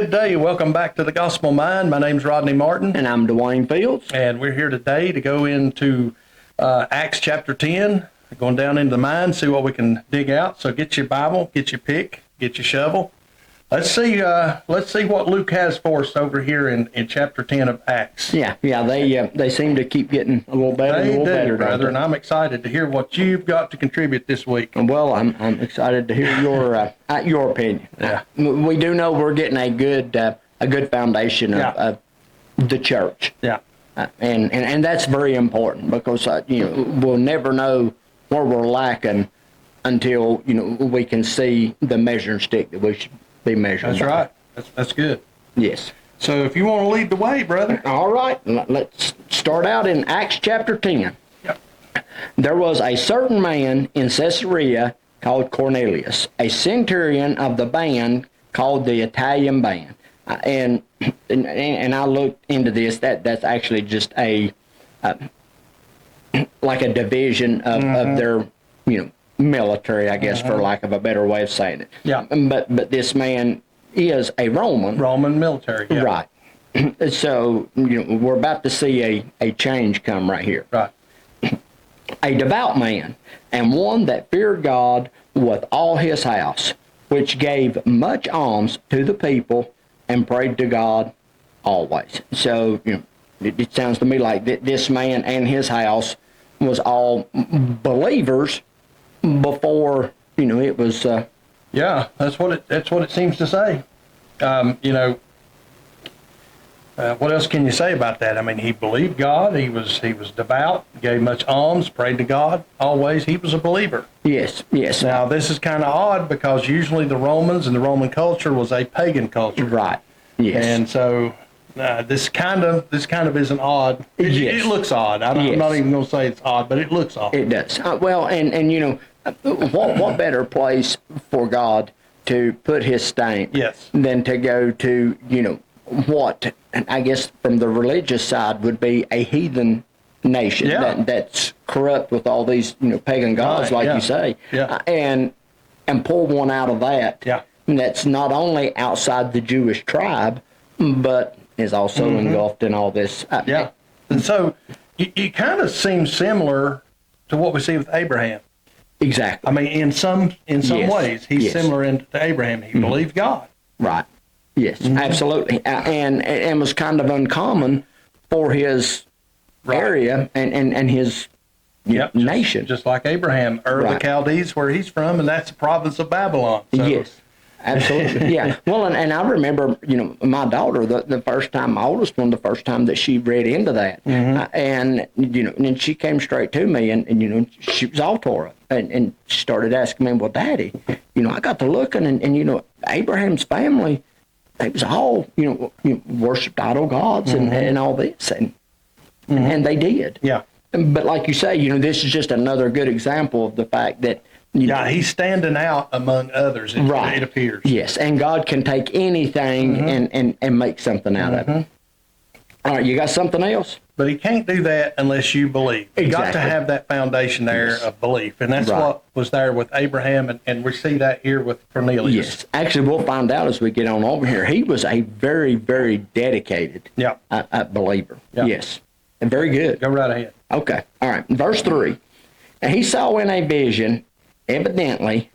good day. Welcome back to the Gospel Mind. My name's Rodney Martin. And I'm Dwayne Fields. And we're here today to go into Acts chapter 10, going down into the mind, see what we can dig out. So get your Bible, get your pick, get your shovel. Let's see what Luke has for us over here in chapter 10 of Acts. Yeah, they seem to keep getting a little better and a little better, brother, and I'm excited to hear what you've got to contribute this week. Well, I'm excited to hear your opinion. Yeah. We do know we're getting a good foundation of the church. Yeah. And that's very important because we'll never know where we're lacking until we can see the measuring stick that we should be measuring. That's right. That's good. Yes. So if you want to lead the way, brother. All right. Let's start out in Acts chapter 10. Yep. There was a certain man in Caesarea called Cornelius, a centurion of the band called the Italian band. And I looked into this. That's actually just like a division of their military, I guess, for lack of a better way of saying it. Yeah. But this man is a Roman military. Yeah. Right. So we're about to see a change come right here. Right. A devout man, and one that feared God with all his house, which gave much alms to the people and prayed to God always. So it sounds to me like this man and his house was all believers before it was. Yeah, that's what it seems to say. What else can you say about that? I mean, he believed God. He was devout. Gave much alms. Prayed to God always. He was a believer. Yes. Now this is kind of odd because usually the Romans and the Roman culture was a pagan culture. Right. Yes. And so this kind of isn't odd. Yes. It looks odd. I'm not even going to say it's odd, but it looks odd. It does. Well, and what better place for God to put his stamp than to go to what I guess from the religious side would be a heathen nation that's corrupt with all these pagan gods, you say, and pull one out of that. Yeah. That's not only outside the Jewish tribe, but is also engulfed in all this. And so it kind of seems similar to what we see with Abraham. Exactly. I mean, in some ways, he's similar to Abraham. He believed God. Right. Yes, absolutely. And was kind of uncommon for his area and his nation. Just like Abraham, Ur of the Chaldees, where he's from, and that's the province of Babylon. So. Yes. Absolutely, yeah. Well, and I remember, my daughter, the first time, my oldest one, the first time that she read into that, and and she came straight to me, and she was all tore up, and she started asking me, well, Daddy, I got to looking, and Abraham's family, they was all, worshipped idol gods and all this, and they did. Yeah. But like you say, this is just another good example of the fact that. He's standing out among others, it appears. Yes, and God can take anything and make something out of it. All right, you got something else? But he can't do that unless you believe. You got to have that foundation there of belief, and that's what was there with Abraham, and we see that here with Cornelius. Yes, actually, we'll find out as we get on over here. He was a very, very dedicated believer. Yeah. Yes, and very good. Go right ahead. Okay, all right. Verse 3, and he saw in a vision, evidently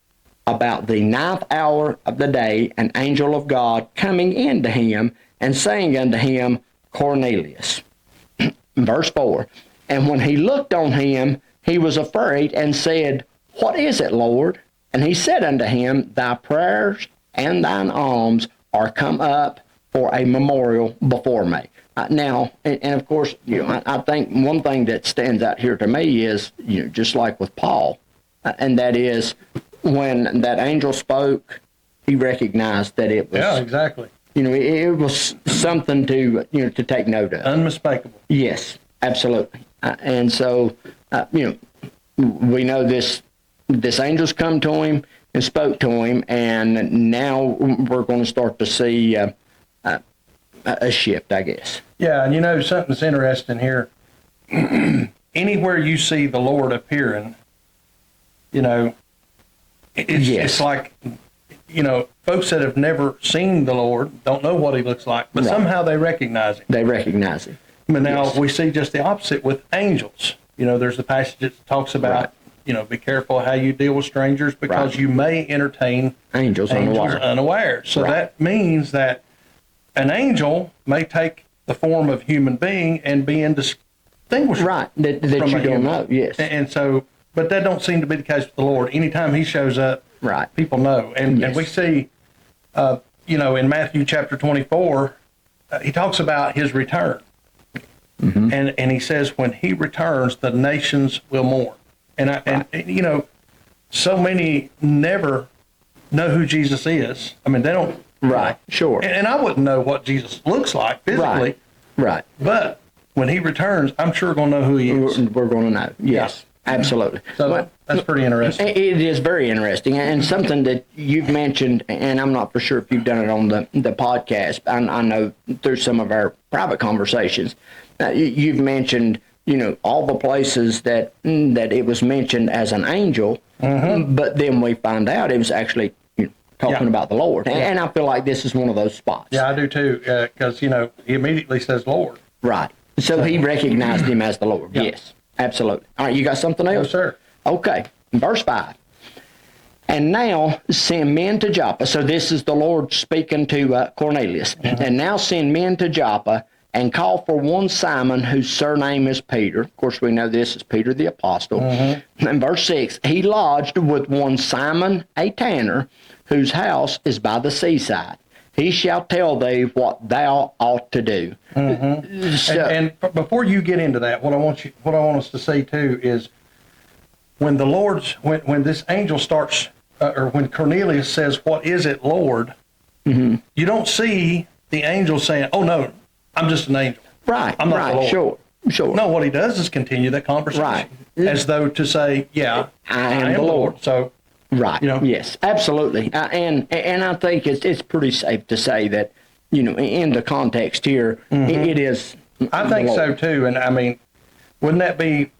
about the 9th hour of the day, an angel of God coming into him and saying unto him, Cornelius. Verse 4, and when he looked on him, he was afraid and said, What is it, Lord? And he said unto him, Thy prayers and thine alms are come up for a memorial before me. Now, and of course, I think one thing that stands out here to me is, just like with Paul, and that is when that angel spoke, he recognized that it was. Yeah, exactly. It was something to to take note of. Unmistakable. Yes, absolutely. And so, we know this angel's come to him and spoke to him, and now we're going to start to see a shift, I guess. Yeah, and something's interesting here. Anywhere you see the Lord appearing, it's like folks that have never seen the Lord don't know what he looks like, but Right. somehow they recognize him. They recognize him. But now Yes. we see just the opposite with angels. There's a passage that talks about, be careful how you deal with strangers because Right. you may entertain Angels unaware. unawares. So Right. that means that an angel may take the form of human being and be indistinguishable. Right, that from you a don't human. know, yes. And so, but that don't seem to be the case with the Lord. Anytime he shows up, Right. people know. And Yes. we see, in Matthew chapter 24, he talks about his return. Mm-hmm. And he says, when he returns, the nations will mourn. And so many never know who Jesus is. I mean, they don't. Right, sure. And I wouldn't know what Jesus looks like physically, Right. but when he returns, I'm sure going to know who he is. We're going to know. Yes, absolutely. So Well, that's pretty interesting. it is very interesting, and something that you've mentioned, and I'm not for sure if you've done it on the podcast. I know through some of our private conversations, you've mentioned, all the places that it was mentioned as an angel, but then we find out it was actually talking Yeah. about the Lord, and I feel like this is one of those spots. Yeah, I do too, because, he immediately says, Lord. Right. So he recognized him as the Lord. Yeah. Yes, absolutely. All right, you got something else? No, sir. Okay, verse 5. And now send men to Joppa. So this is the Lord speaking to Cornelius. And now send men to Joppa and call for one Simon whose surname is Peter. Of course, we know this is Peter the Apostle. And verse 6, he lodged with one Simon a tanner, whose house is by the seaside. He shall tell thee what thou ought to do. So, And before you get into that, what I want us to see too is when the Lord's when this angel starts, or when Cornelius says, "What is it, Lord?" You don't see the angel saying, "Oh no, I'm just an angel." right, I'm not the right, Lord. sure. No, what he does is continue that conversation, Right. as though to say, "Yeah, I am the Lord." So Right. Yes, absolutely. And I think it's pretty safe to say that, in the context here, it is. I think so too. And I mean, wouldn't that be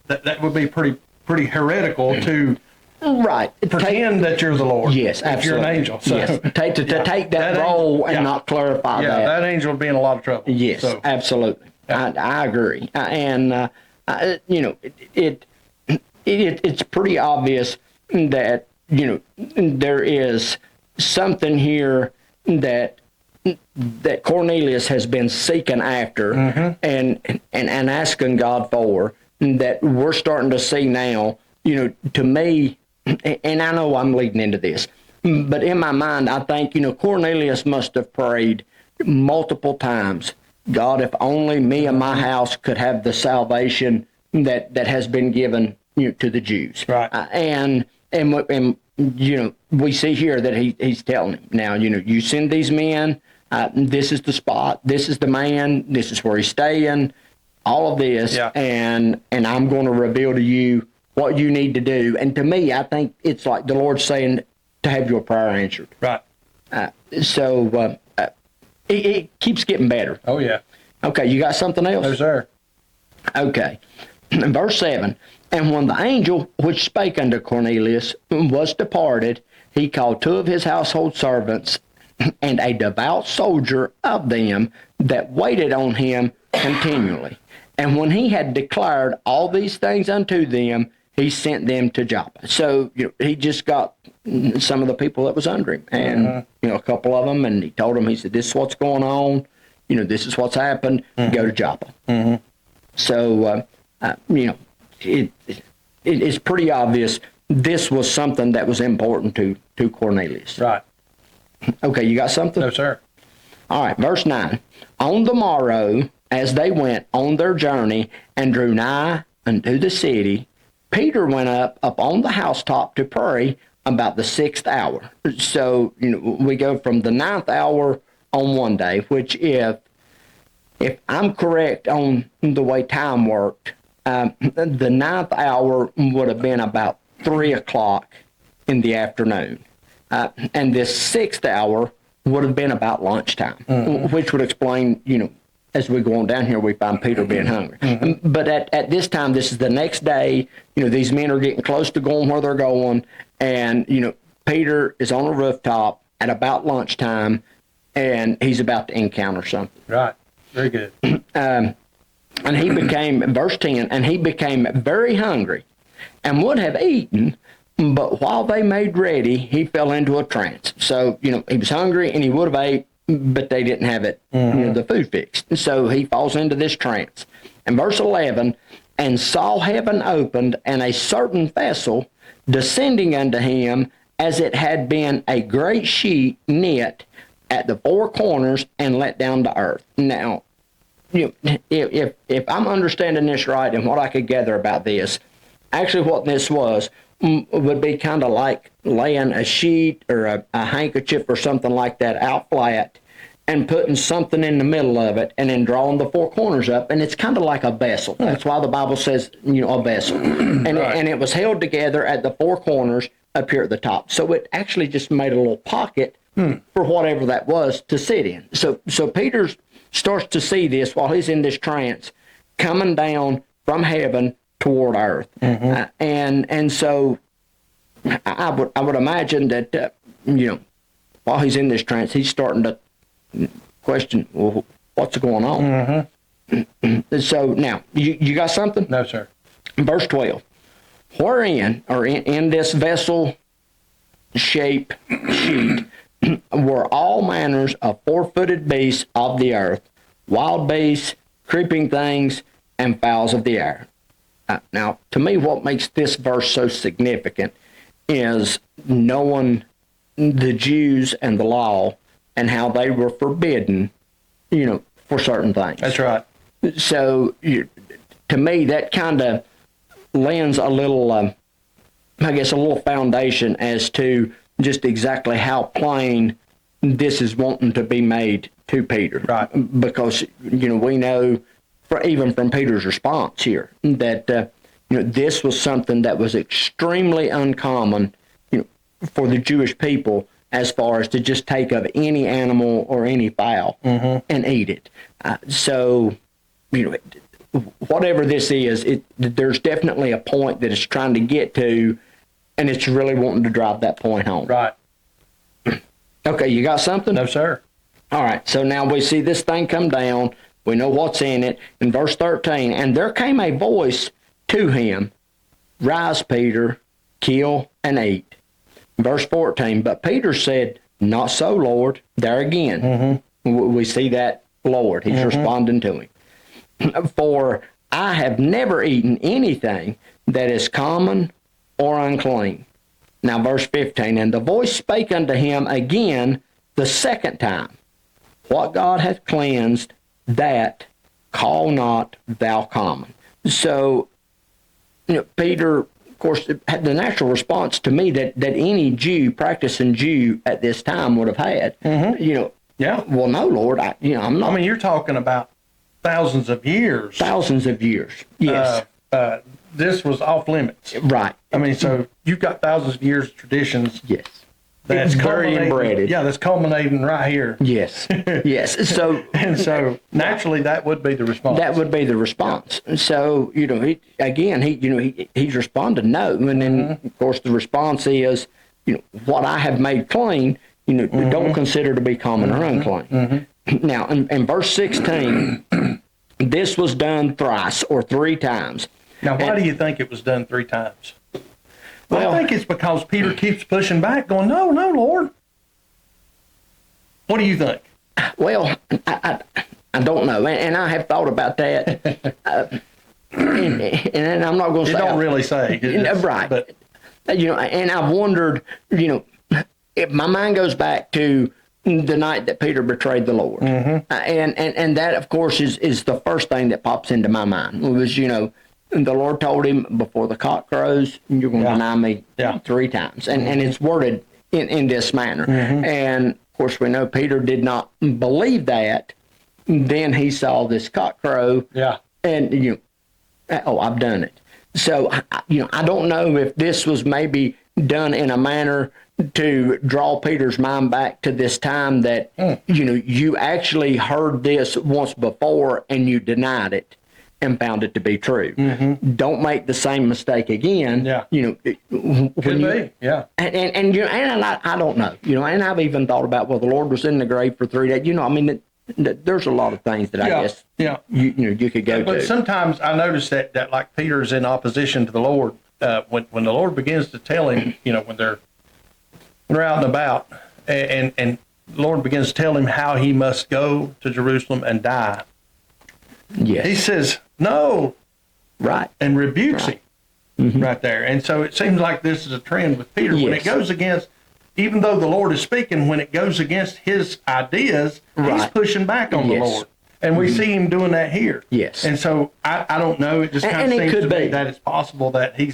that would be pretty heretical to Right. pretend that you're the Lord? Yes, if absolutely. you're an angel. So, yes. Take that That role angel- and yeah. not clarify yeah, that. that angel would be in a lot of trouble. Yes, So, absolutely. Yeah. I agree. It's pretty obvious that, there is something here that Cornelius has been seeking after and asking God for, that we're starting to see now, to me, and I know I'm leading into this, but in my mind, I think, Cornelius must have prayed multiple times, God, if only me and my house could have the salvation that has been given, to the Jews. Right. And we see here that he's telling him now, you send these men, this is the spot, this is the man, this is where he's staying, all of this, Yeah. and I'm going to reveal to you what you need to do. And to me, I think it's like the Lord saying to have your prayer answered. Right. It keeps getting better. Oh yeah. Okay, you got something else? No, sir. Okay. Verse 7, and when the angel which spake unto Cornelius was departed, he called 2 of his household servants and a devout soldier of them that waited on him continually. And when he had declared all these things unto them, he sent them to Joppa. So he just got some of the people that was under him, and a couple of them, and he told them, he said, "This is what's going on. This is what's happened. Go to Joppa." So it's pretty obvious this was something that was important to Cornelius. Right. Okay, you got something? No, sir. All right, verse 9. On the morrow, as they went on their journey and drew nigh unto the city, Peter went up on the housetop to pray about the 6th hour. So, we go from the 9th hour on one day, which if I'm correct on the way time worked, the 9th hour would have been about 3 o'clock in the afternoon. And this 6th hour would have been about lunchtime, which would explain, as we go on down here, we find Peter being hungry. But at this time, this is the next day, these men are getting close to going where they're going, and, Peter is on a rooftop at about lunchtime, and he's about to encounter something. Right. Very good. And he became, verse 10, and he became very hungry and would have eaten, but while they made ready, he fell into a trance. So, he was hungry and he would have ate, but they didn't have it, the food fixed. So he falls into this trance. And verse 11, and saw heaven opened and a certain vessel descending unto him, as it had been a great sheet knit at the four corners and let down to earth. Now, if I'm understanding this right, and what I could gather about this, actually what this was would be kind of like laying a sheet or a handkerchief or something like that out flat and putting something in the middle of it and then drawing the four corners up, and it's kind of like a vessel. That's why the Bible says, a vessel. And, Right. and it was held together at the four corners up here at the top. So it actually just made a little pocket for whatever that was to sit in. So Peter starts to see this while he's in this trance coming down from heaven toward earth. And so I would imagine that, while he's in this trance, he's starting to question, well, what's going on? So now, you got something? No, sir. Verse 12, wherein, or in this vessel shape sheet, were all manners of four-footed beasts of the earth, wild beasts, creeping things, and fowls of the air. Now, to me, what makes this verse so significant is knowing the Jews and the law and how they were forbidden, for certain things. That's right. So, to me, that kind of lends a little, a little foundation as to just exactly how plain this is wanting to be made to Peter. Right. Because, we know, even from Peter's response here, that, this was something that was extremely uncommon, for the Jewish people, as far as to just take of any animal or any fowl and eat it. So, whatever this is, there's definitely a point that it's trying to get to, and it's really wanting to drive that point home. Right. Okay, you got something? No, sir. All right, so now we see this thing come down. We know what's in it. In verse 13, and there came a voice to him, rise, Peter, kill and eat. Verse 14, but Peter said, not so, Lord. There again, we see that Lord. He's responding to him. For I have never eaten anything that is common or unclean. Now, verse 15, and the voice spake unto him again the second time, what God hath cleansed, that call not thou common. So, Peter, of course, had the natural response to me that any Jew, practicing Jew at this time would have had. Yeah. Well, no, Lord, I'm not. I mean, you're talking about thousands of years. Thousands of years. Yes. This was off limits. Right. I mean, so you've got thousands of years of traditions. Yes. That's It's very culminating- inbred. Yeah, that's culminating right here. Yes. Yes. So And so naturally that would be the response. that would be the response. So, he's responded no. And then, of course, the response is, what I have made clean, don't consider to be common or unclean. Now, in verse 16, this was done thrice or three times. Now, why And- do you think it was done three times? Well- I think it's because Peter keeps pushing back, going, no, Lord. What do you think? Well, I don't know, and I have thought about that, and I'm not going to You say don't really say. It's- right. But And I've wondered, if my mind goes back to the night that Peter betrayed the Lord, and that, of course, is the first thing that pops into my mind. It was, the Lord told him, before the cock crows, you're going to deny me three times, and it's worded in this manner. And of course, we know Peter did not believe that. Then he saw this cock crow, and I've done it. So I don't know if this was maybe done in a manner to draw Peter's mind back to this time that you actually heard this once before and you denied it, and found it to be true. Don't make the same mistake again. Yeah. When Could be. Yeah. And I don't know. And I've even thought about, well, the Lord was in the grave for 3 days. I mean, there's a lot of things that I guess you could go But to. sometimes I notice that like Peter's in opposition to the Lord. When the Lord begins to tell him, when they're out and about, and the Lord begins to tell him how he must go to Jerusalem and die. Yes. He says, no, Right. and rebukes him right there. And so it seems like this is a trend with Peter. When it Yes. goes against, even though the Lord is speaking, when it goes against his ideas, he's Right. pushing back on the Yes. Lord. And we see him doing that here. Yes. And so I don't know. It just kind And of it seems could to me be. that it's possible that he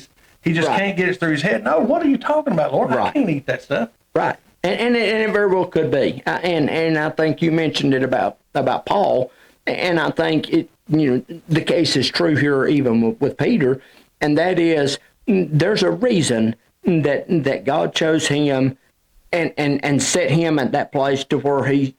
just Right. can't get it through his head. No, what are you talking about, Lord? I Right. can't eat that stuff. Right. And it very well could be. And I think you mentioned it about Paul. And I think the case is true here even with Peter. And that is, there's a reason that God chose him and set him at that place to where he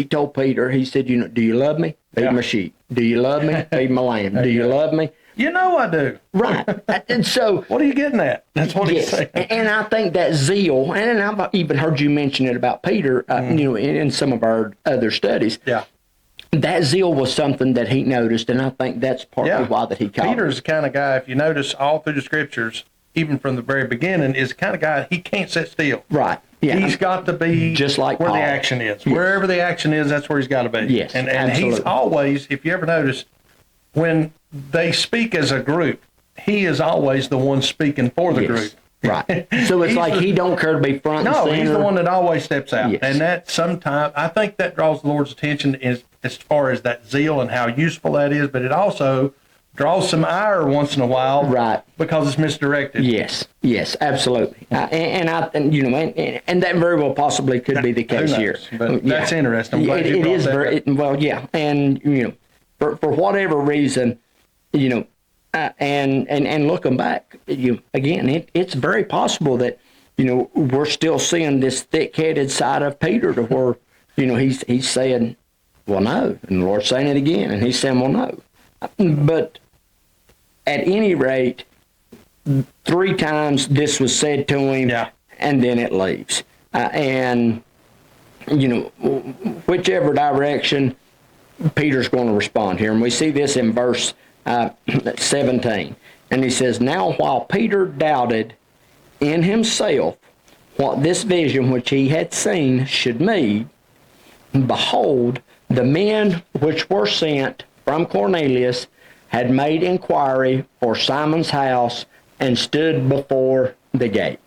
told Peter, he said, do you love me? Feed my sheep. Do you love me? Feed my lamb. Do you love me? I do. Right. And so, What are you getting at? That's what he's yes, saying. and I think that zeal, and I've even heard you mention it about Peter, in some of our other studies. Yeah. That zeal was something that he noticed, and I think that's partly why that he called. Peter's the kind of guy, if you notice all through the scriptures, even from the very beginning, is the kind of guy, he can't sit still. Right. Yeah. He's got to be Just like where Paul. the action is. Yes. Wherever the action is, that's where he's got to be. Yes, And he's absolutely. always, if you ever notice, when they speak as a group, he is always the one speaking for the Yes. group. Right. So it's He's like the- he don't care to be front and No, center. he's the one that always steps out. Yes. And that sometimes, I think that draws the Lord's attention as far as that zeal and how useful that is, but it also draws some ire once in a while. Right. Because it's misdirected. Yes, absolutely. And that very well possibly could be the Who case knows? here. But that's interesting. I'm glad you It brought is that very up. well, yeah, and for whatever reason, and looking back, it's very possible that we're still seeing this thick-headed side of Peter to where he's saying, well, no, and the Lord's saying it again, and he's saying, well, no, but at any rate, 3 times this was said to him, Yeah. and then it leaves. And, whichever direction, Peter's going to respond here. And we see this in verse 17. And he says, now while Peter doubted in himself what this vision which he had seen should mean, behold, the men which were sent from Cornelius had made inquiry for Simon's house and stood before the gate.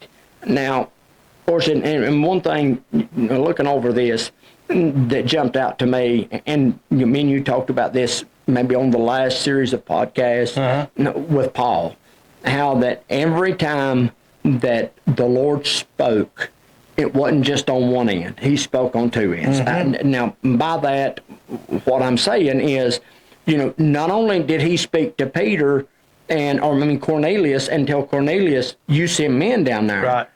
Now, of course, and one thing, looking over this, that jumped out to me, and me and you talked about this maybe on the last series of podcasts with Paul, how that every time that the Lord spoke, it wasn't just on one end. He spoke on 2 ends. Now, by that, what I'm saying is, not only did he speak to Peter Cornelius, and tell Cornelius, you send men down there. Right.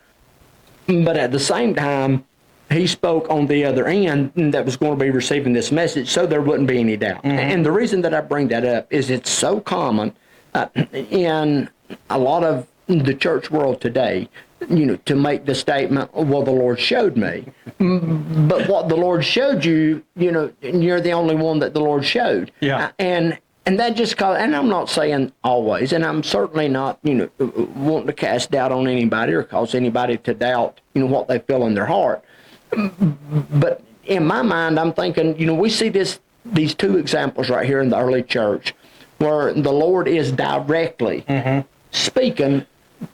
But at the same time, he spoke on the other end that was going to be receiving this message, so there wouldn't be any doubt. And the reason that I bring that up is it's so common in a lot of the church world today, to make the statement, well, the Lord showed me. But what the Lord showed you, you're the only one that the Lord showed. Yeah. And that just and I'm not saying always, and I'm certainly not, wanting to cast doubt on anybody or cause anybody to doubt, what they feel in their heart. But in my mind, I'm thinking, we see these 2 examples right here in the early church where the Lord is directly speaking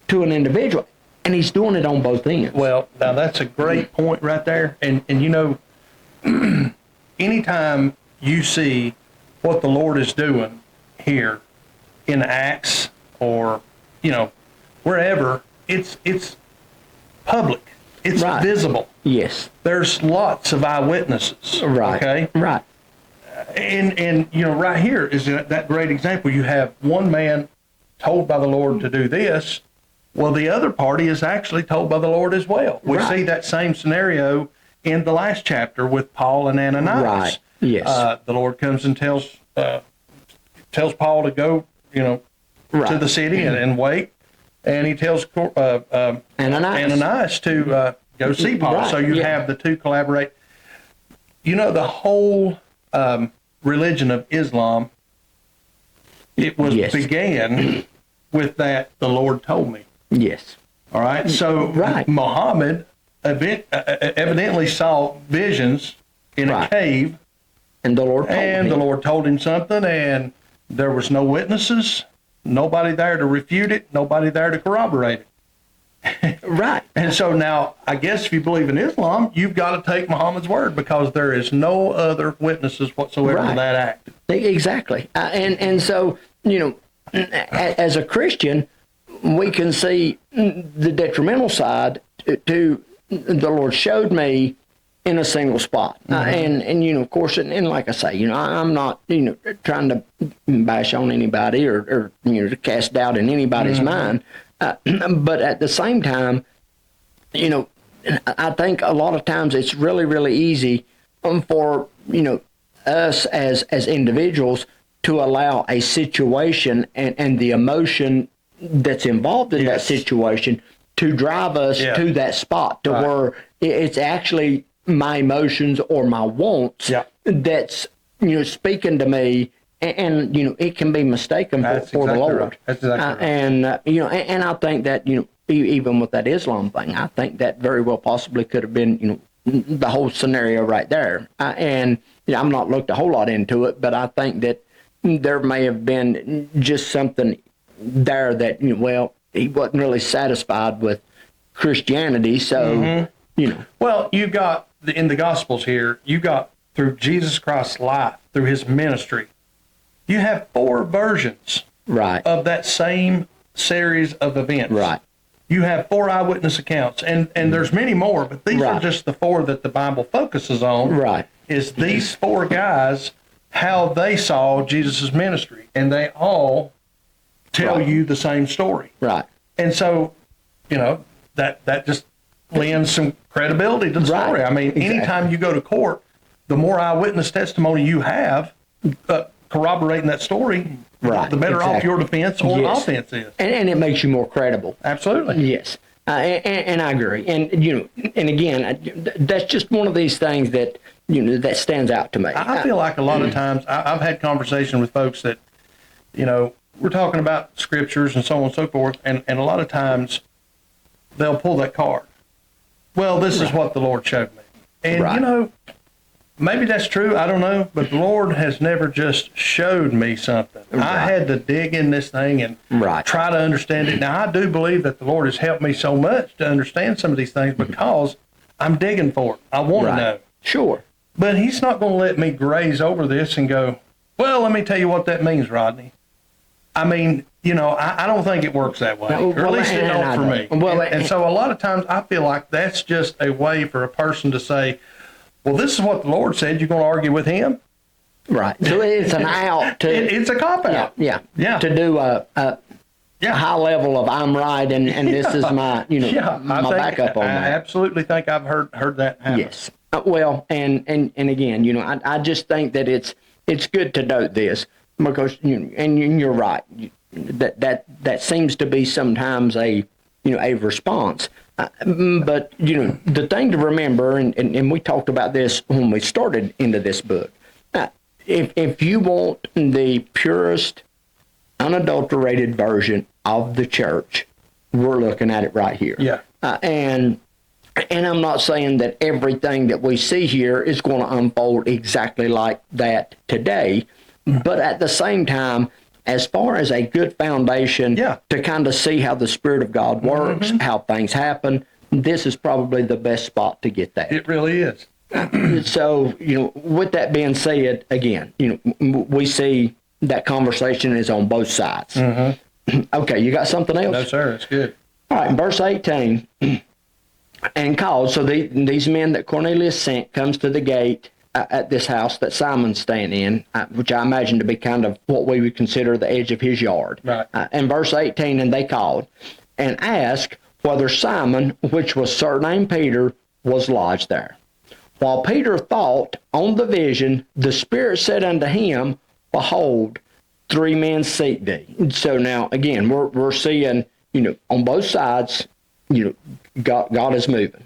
to an individual, and he's doing it on both ends. Well, now that's a great point right there. And anytime you see what the Lord is doing here in Acts or, wherever, it's public. It's Right. visible. Yes. There's lots of eyewitnesses. Right. Okay. Right. And right here is that great example. You have one man told by the Lord to do this. Well, the other party is actually told by the Lord as well. We Right. see that same scenario in the last chapter with Paul and Ananias. Right. Yes. The Lord comes and tells tells Paul to go, to Right. the city and wait. And he tells Ananias to go see Paul. Right, So you yeah. have the two collaborate. The whole religion of Islam, it was Yes. began with that the Lord told me. Yes. All right. So Right. Muhammad evidently saw visions in a Right. cave, And the Lord told and him. the Lord told him something, and there was no witnesses, nobody there to refute it, nobody there to corroborate it. Right. And so now, I guess if you believe in Islam, you've got to take Muhammad's word, because there is no other witnesses whatsoever Right. to that act. Exactly. And so, as a Christian, we can see the detrimental side to the Lord showed me in a single spot. And of course, and like I say, I'm not, trying to bash on anybody or to cast doubt in anybody's mind. But at the same time, I think a lot of times it's really, really easy for, us as individuals to allow a situation and the emotion that's involved in that Yes. situation to drive us Yeah. to that spot to Right. where it's actually my emotions or my wants Yeah. that's, speaking to me. And it can be mistaken That's for the exactly Lord. right. That's exactly right. And and I think that even with that Islam thing, I think that very well possibly could have been the whole scenario right there. And I'm not looked a whole lot into it, but I think that there may have been just something there that he wasn't really satisfied with Christianity, so Well, you got in the Gospels here, you got through Jesus Christ's life, through his ministry, you have 4 versions right, of that same series of events. right, You have 4 eyewitness accounts, and there's many more, but these are Right. just the 4 that the Bible focuses on. right, Is these 4 guys, how they saw Jesus' ministry, and they all tell Right. you the same story. right, And so, that just lends some credibility to the Right. story. I mean, Exactly. anytime you go to court, the more eyewitness testimony you have corroborating that story, Right. the better off Exactly. your defense or Yes. offense is. and it makes you more credible. Absolutely. Yes, and I agree. And and again, that's just one of these things that that stands out to me. I feel like a lot of times I've had conversation with folks that, we're talking about scriptures and so on and so forth, and a lot of times they'll pull that card. Well, this is what the Lord showed me. And, Right. maybe that's true. I don't know. But the Lord has never just showed me something. I Right. had to dig in this thing and Right. try to understand it. Now, I do believe that the Lord has helped me so much to understand some of these things because I'm digging for it. I want to know. Sure. But he's not going to let me graze over this and go, well, let me tell you what that means, Rodney. I mean, I don't think it works that way. No, Or at least it and don't I for don't. me. Well, and so a lot of times I feel like that's just a way for a person to say, well, this is what the Lord said. You're going to argue with him? Right. So it's an out to It's a cop-out. yeah Yeah. to do a Yeah. high level of I'm right and this is my my backup on I that. absolutely think I've heard that happen. Yes. Well, and again, I just think that it's good to note this because and you're right. That seems to be sometimes a response. But the thing to remember, and we talked about this when we started into this book. If you want the purest, unadulterated version of the church, we're looking at it right here. Yeah. And I'm not saying that everything that we see here is going to unfold exactly like that today, but at the same time, as far as a good foundation Yeah. to kind of see how the Spirit of God works, how things happen, this is probably the best spot to get that. It really is. So, with that being said, again, we see that conversation is on both sides. Okay, you got something else? No, sir. It's good. All right, in verse 18, and called, so these men that Cornelius sent comes to the gate at this house that Simon's staying in, which I imagine to be kind of what we would consider the edge of his yard. Right. In verse 18, and they called and asked whether Simon, which was surnamed Peter, was lodged there. While Peter thought on the vision, the Spirit said unto him, Behold, three men seek thee. So now, again, we're seeing, on both sides, God is moving.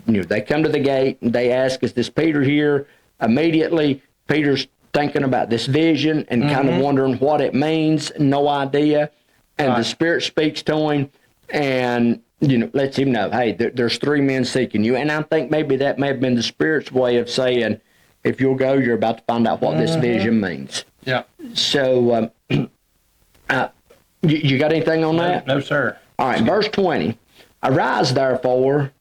They come to the gate and they ask, is this Peter here? Immediately, Peter's thinking about this vision and kind of wondering what it means, no idea. And the Spirit speaks to him and, lets him know, hey, there's three men seeking you. And I think maybe that may have been the Spirit's way of saying, if you'll go, you're about to find out what this vision means. Yeah. So, you got anything on that? No, sir. All right, verse 20. Arise, therefore,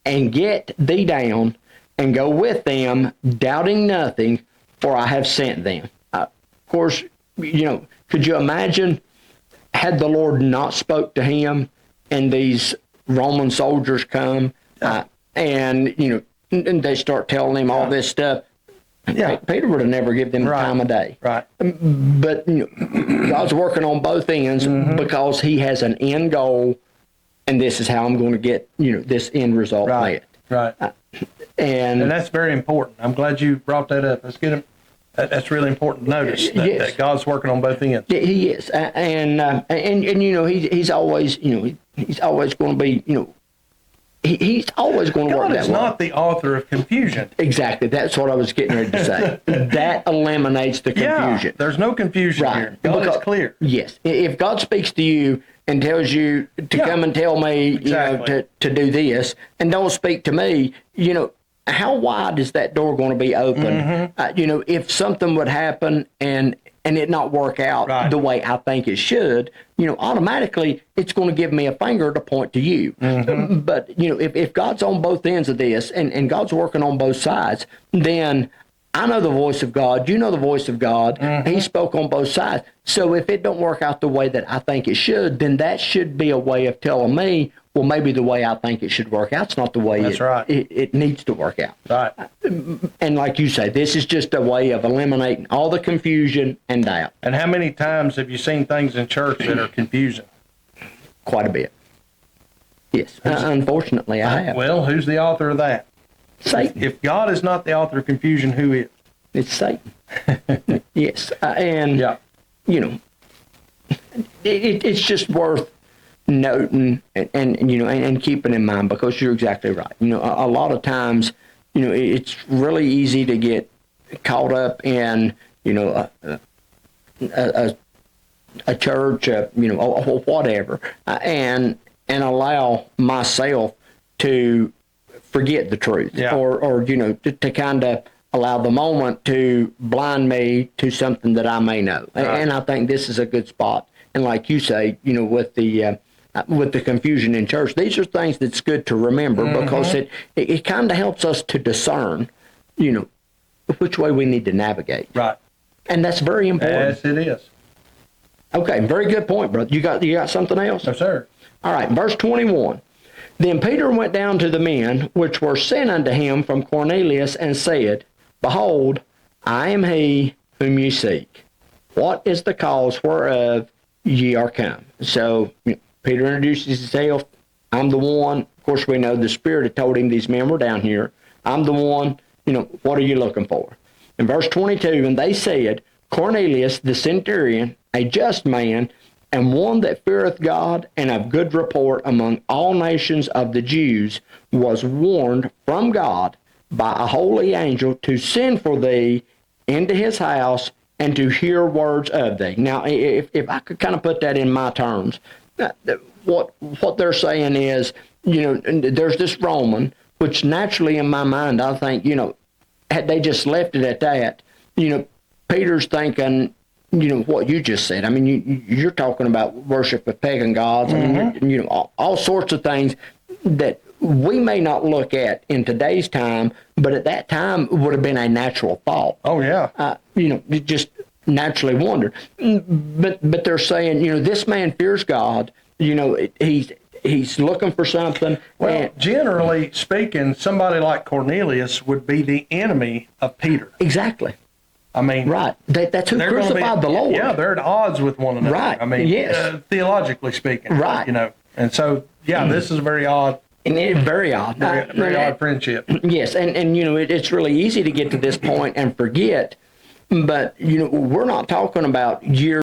and get thee down, and go with them, doubting nothing, for I have sent them. Of course, could you imagine had the Lord not spoke to him, and these Roman soldiers come, and they start telling him all this stuff? Yeah. Peter would have never given them the time of day. Right. But God's working on both ends because he has an end goal, and this is how I'm going to get this end result met. Right. And that's very important. I'm glad you brought that up. Let's get him. That's really important to notice that God's working on both ends. He is, and he's always he's always going to be He's always going to work that way. God is not the author of confusion. Exactly. That's what I was getting ready to say. That eliminates the confusion. Yeah, there's no confusion here. God is clear. Yes. If God speaks to you and tells you to come and tell me, to do this, and don't speak to me, how wide is that door going to be open? If something would happen and it not work out the way I think it should, automatically it's going to give me a finger to point to you. But, if God's on both ends of this and God's working on both sides, then I know the voice of God, you know the voice of God, he spoke on both sides. So if it don't work out the way that I think it should, then that should be a way of telling me, well, maybe the way I think it should work out is not the way it needs to work out. Right. And like you say, this is just a way of eliminating all the confusion and doubt. And how many times have you seen things in church that are confusing? Quite a bit. Yes. Unfortunately, I have. Well, who's the author of that? Satan. If God is not the author of confusion, who is? It's Satan. Yes. It's just worth noting and keeping in mind, because you're exactly right. A lot of times, it's really easy to get caught up in, a church, or whatever, and allow myself to forget the truth, or to kind of allow the moment to blind me to something that I may know. And I think this is a good spot. And like you say, with the confusion in church, these are things that's good to remember, because it kind of helps us to discern, which way we need to navigate. Right. And that's very important. Yes, it is. Okay, very good point, brother. You got something else? No, sir. All right, verse 21. Then Peter went down to the men which were sent unto him from Cornelius, and said, Behold, I am he whom ye seek. What is the cause whereof ye are come? So Peter introduces himself. I'm the one. Of course, we know the Spirit had told him these men were down here. I'm the one. What are you looking for? In verse 22, and they said, Cornelius the centurion, a just man, and one that feareth God, and of good report among all nations of the Jews, was warned from God by a holy angel to send for thee into his house and to hear words of thee. Now, if I could kind of put that in my terms, what they're saying is, there's this Roman, which naturally in my mind, I think, had they just left it at that, Peter's thinking, what you just said. I mean, you're talking about worship of pagan gods, and all sorts of things that we may not look at in today's time, but at that time would have been a natural thought. Oh, yeah. You just naturally wondered. But they're saying, this man fears God. He's looking for something. Well, generally speaking, somebody like Cornelius would be the enemy of Peter. Exactly. I mean, right. That's who crucified the Lord. Yeah, they're at odds with one another. Right. I mean, theologically speaking. Right. And so, this is very odd. And it's very odd. Very odd friendship. Yes, and it's really easy to get to this point and forget, but we're not talking about years